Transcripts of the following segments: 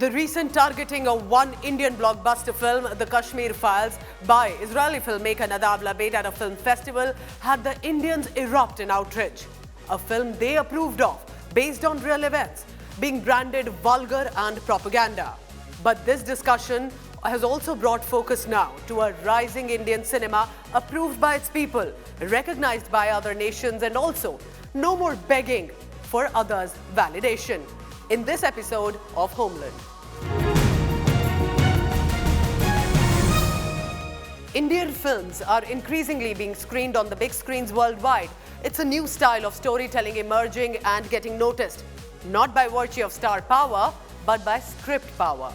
The recent targeting of one Indian blockbuster film, The Kashmir Files, by Israeli filmmaker Nadav Lapid at a film festival had the Indians erupt in outrage. A film they approved of, based on real events, being branded vulgar and propaganda. But this discussion has also brought focus now to a rising Indian cinema approved by its people, recognized by other nations, and also no more begging for others' validation. In this episode of Homeland. Indian films are increasingly being screened on the big screens worldwide. It's a new style of storytelling emerging and getting noticed, not by virtue of star power, but by script power.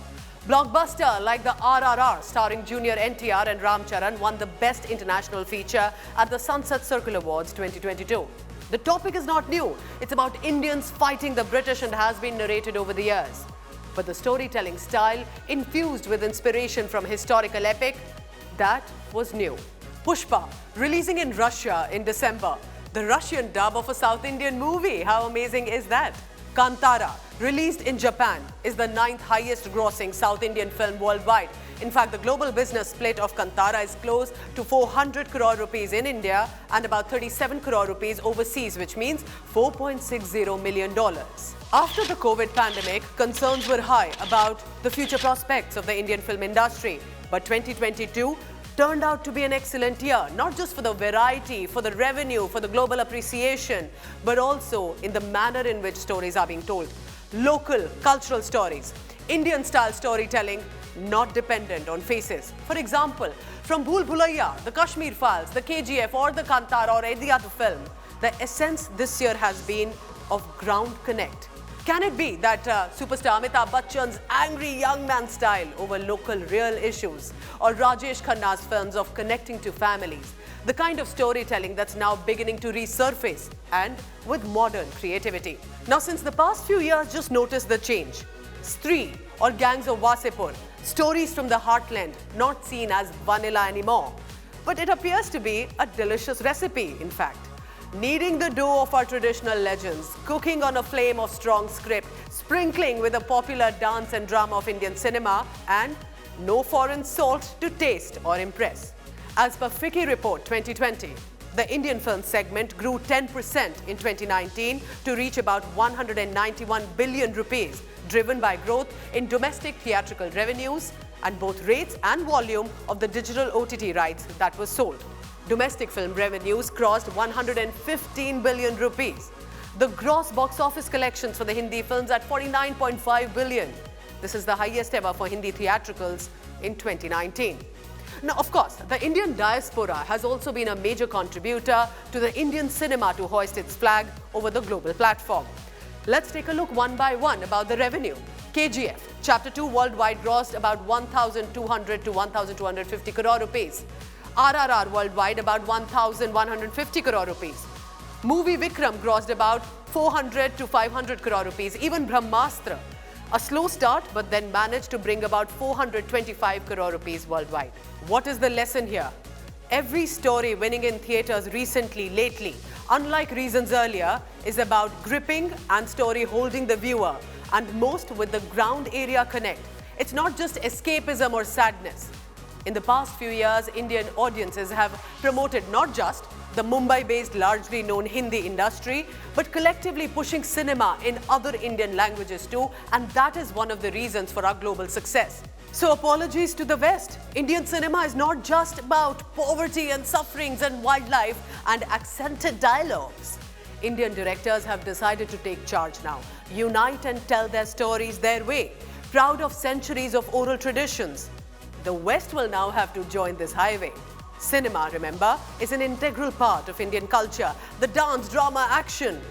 Blockbuster like the RRR starring Junior NTR and Ram Charan won the Best International Feature at the Sunset Circle Awards 2022. The topic is not new. It's about Indians fighting the British and has been narrated over the years. But the storytelling style, infused with inspiration from historical epic, that was new. Pushpa, releasing in Russia in December, the Russian dub of a South Indian movie. How amazing is that? Kantara, released in Japan, is the 9th highest grossing South Indian film worldwide. In fact, the global business split of Kantara is close to 400 crore rupees in India and about 37 crore rupees overseas, which means $4.60 million. After the COVID pandemic, concerns were high about the future prospects of the Indian film industry. But 2022 turned out to be an excellent year, not just for the variety, for the revenue, for the global appreciation, but also in the manner in which stories are being told. Local, cultural stories, Indian-style storytelling, not dependent on faces. For example, from Bhool Bhulaiya, the Kashmir Files, the KGF or the Kantara or any other film, the essence this year has been of ground connect. Can it be that superstar Amitabh Bachchan's angry young man style over local real issues, or Rajesh Khanna's films of connecting to families, the kind of storytelling that's now beginning to resurface and with modern creativity? Now, since the past few years, just notice the change. Stree or Gangs of Wasipur, stories from the heartland, not seen as vanilla anymore. But it appears to be a delicious recipe, in fact. Kneading the dough of our traditional legends, cooking on a flame of strong script, sprinkling with a popular dance and drama of Indian cinema, and no foreign salt to taste or impress. As per FICCI Report 2020, the Indian film segment grew 10% in 2019 to reach about 191 billion rupees, driven by growth in domestic theatrical revenues and both rates and volume of the digital OTT rights that were sold. Domestic film revenues crossed 115 billion rupees. The gross box office collections for the Hindi films at 49.5 billion. This is the highest ever for Hindi theatricals in 2019. Now, of course, the Indian diaspora has also been a major contributor to the Indian cinema to hoist its flag over the global platform. Let's take a look one by one about the revenue. KGF, Chapter 2 worldwide grossed about 1,200 to 1,250 crore rupees. RRR worldwide about 1,150 crore rupees. Movie Vikram grossed about 400 to 500 crore rupees. Even Brahmastra, a slow start but then managed to bring about 425 crore rupees worldwide. What is the lesson here? Every story winning in theatres recently, lately, unlike reasons earlier, is about gripping and story holding the viewer, and most with the ground area connect. It's not just escapism or sadness. In the past few years, Indian audiences have promoted not just the Mumbai-based largely known Hindi industry, but collectively pushing cinema in other Indian languages too, and that is one of the reasons for our global success. So apologies to the West. Indian cinema is not just about poverty and sufferings and wildlife and accented dialogues. Indian directors have decided to take charge now, unite and tell their stories their way, proud of centuries of oral traditions. The West will now have to join this highway. Cinema, remember, is an integral part of Indian culture. The dance, drama, action.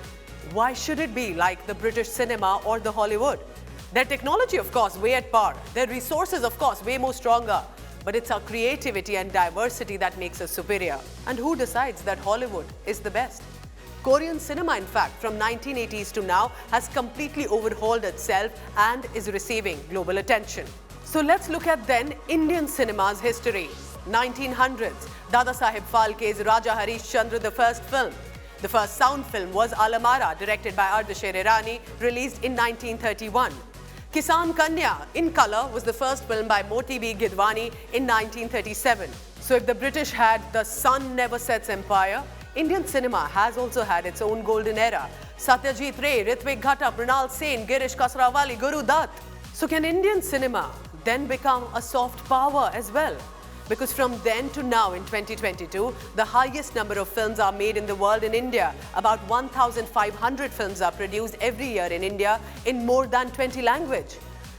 Why should it be like the British cinema or the Hollywood? Their technology, of course, way at par. Their resources, of course, way more stronger. But it's our creativity and diversity that makes us superior. And who decides that Hollywood is the best? Korean cinema, in fact, from 1980s to now, has completely overhauled itself and is receiving global attention. So let's look at then Indian cinema's history. 1900s, Dada Saheb Phalke's Raja Harish Chandra, the first film. The first sound film was Alamara, directed by Ardeshir Irani, released in 1931. Kisan Kanya in Color was the first film by Moti B. Gidwani in 1937. So if the British had The Sun Never Sets empire, Indian cinema has also had its own golden era. Satyajit Ray, Ritvik Ghatta, Mrinal Sen, Girish Kasrawali, Guru Dutt. So can Indian cinema then become a soft power as well? Because from then to now in 2022, the highest number of films are made in the world in India. About 1,500 films are produced every year in India in more than 20 languages.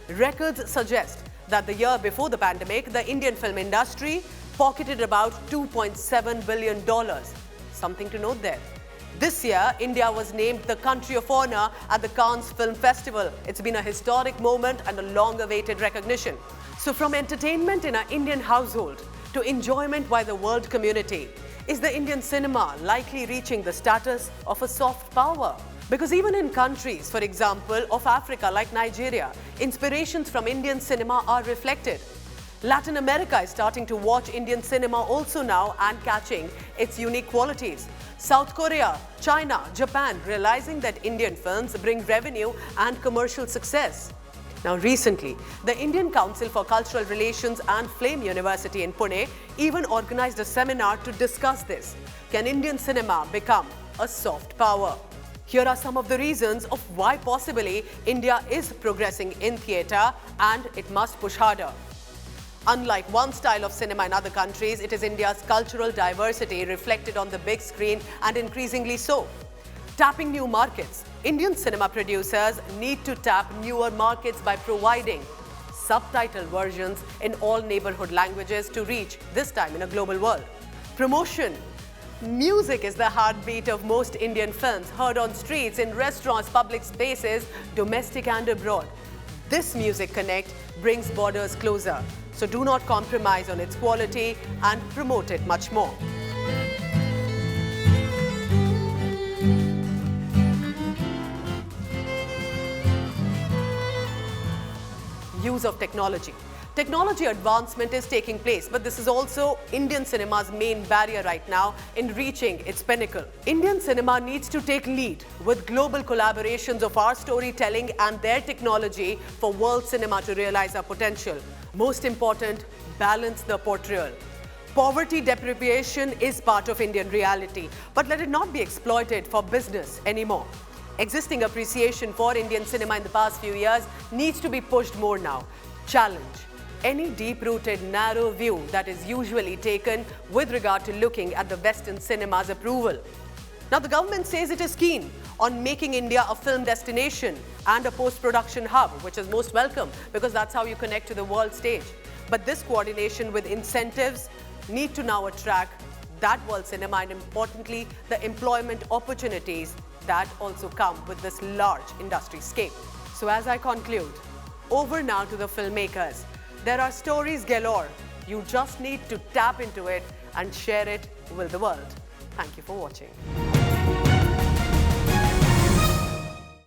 Records suggest that the year before the pandemic, the Indian film industry pocketed about $2.7 billion. Something to note there. This year, India was named the country of honor at the Cannes Film Festival. It's been a historic moment and a long-awaited recognition. So from entertainment in an Indian household to enjoyment by the world community, is the Indian cinema likely reaching the status of a soft power? Because even in countries, for example, of Africa like Nigeria, inspirations from Indian cinema are reflected. Latin America is starting to watch Indian cinema also now and catching its unique qualities. South Korea, China, Japan realizing that Indian films bring revenue and commercial success. Now recently, the Indian Council for Cultural Relations and Flame University in Pune even organized a seminar to discuss this. Can Indian cinema become a soft power? Here are some of the reasons of why possibly India is progressing in theatre and it must push harder. Unlike one style of cinema in other countries, it is India's cultural diversity reflected on the big screen and increasingly so. Tapping new markets. Indian cinema producers need to tap newer markets by providing subtitled versions in all neighborhood languages to reach, this time in a global world. Promotion. Music is the heartbeat of most Indian films, heard on streets, in restaurants, public spaces, domestic and abroad. This music connect brings borders closer. So do not compromise on its quality and promote it much more. Use of technology. Technology advancement is taking place, but this is also Indian cinema's main barrier right now in reaching its pinnacle. Indian cinema needs to take lead with global collaborations of our storytelling and their technology for world cinema to realize our potential. Most important, balance the portrayal. Poverty deprivation is part of Indian reality, but let it not be exploited for business anymore. Existing appreciation for Indian cinema in the past few years needs to be pushed more now. Challenge any deep-rooted, narrow view that is usually taken with regard to looking at the Western cinema's approval. Now, the government says it is keen on making India a film destination and a post-production hub, which is most welcome because that's how you connect to the world stage. But this coordination with incentives need to now attract that world cinema and, importantly, the employment opportunities that also come with this large industry scale. So as I conclude, over now to the filmmakers. There are stories galore. You just need to tap into it and share it with the world. Thank you for watching.